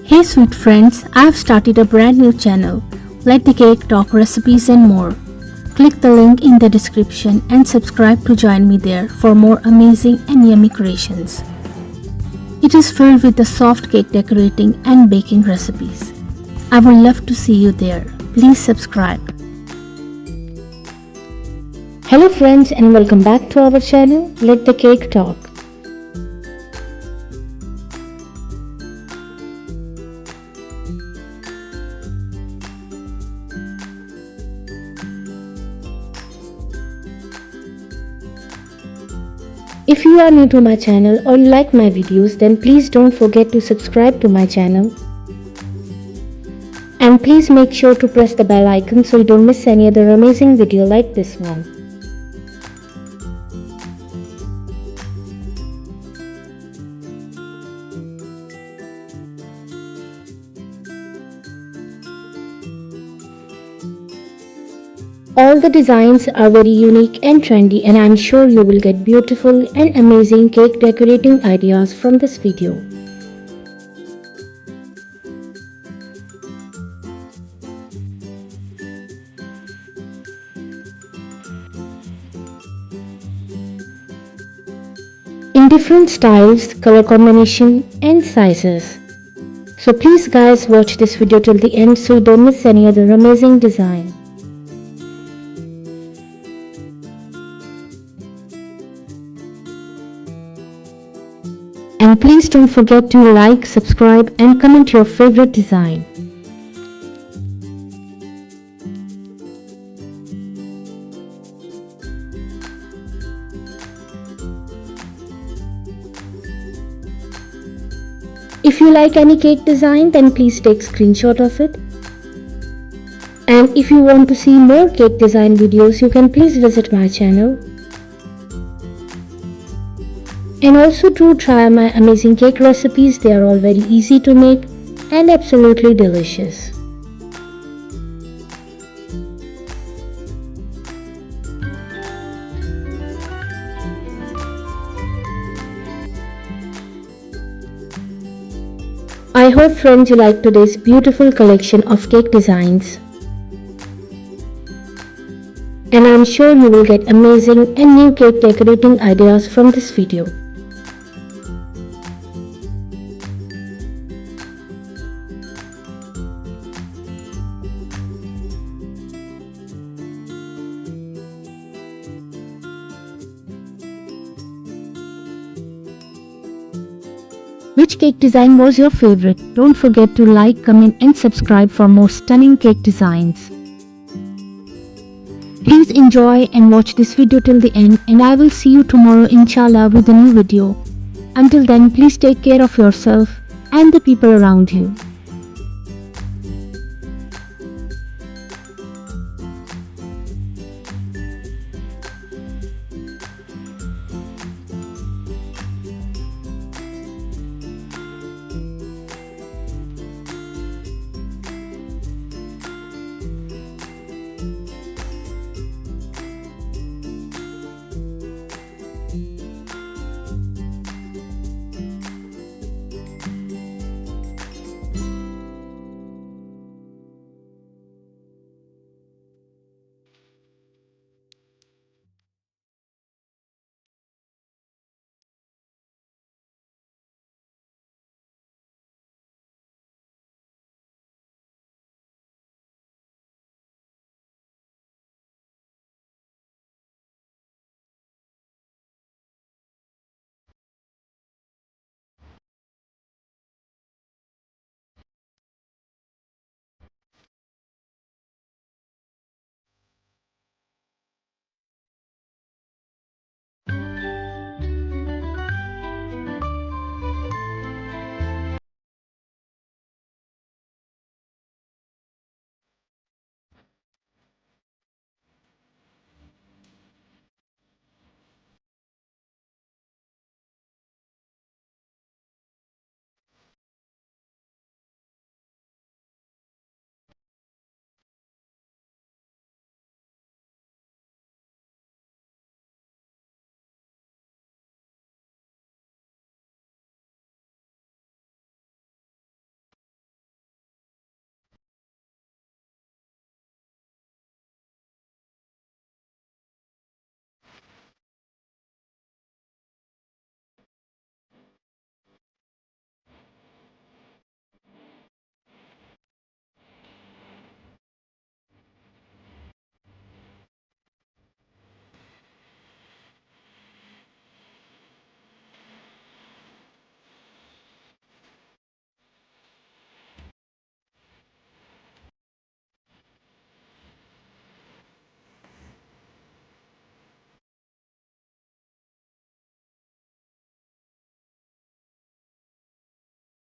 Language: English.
Hey sweet friends, I have started a brand new channel. Let the cake talk recipes and more. Click the link in the description and subscribe to join me there for more amazing and yummy creations. It is filled with the soft cake decorating and baking recipes. I would love to see you there. Please subscribe. Hello friends and welcome back to our channel Let the Cake Talk. If you are new to my channel or you like my videos, then please don't forget to subscribe to my channel. And please make sure to press the bell icon so you don't miss any other amazing video like this one. All the designs are very unique and trendy, and I'm sure you will get beautiful and amazing cake decorating ideas from this video. In different styles, color combination and sizes. So please guys watch this video till the end so you don't miss any other amazing design. And please don't forget to like, subscribe and comment your favorite design. If you like any cake design, then please take screenshot of it. And if you want to see more cake design videos, you can please visit my channel. And also do try my amazing cake recipes. They are all very easy to make and absolutely delicious. I hope friends you like today's beautiful collection of cake designs. And I'm sure you will get amazing and new cake decorating ideas from this video. Which cake design was your favorite? Don't forget to like, comment and subscribe for more stunning cake designs. Please enjoy and watch this video till the end, and I will see you tomorrow inshallah with a new video. Until then, please take care of yourself and the people around you.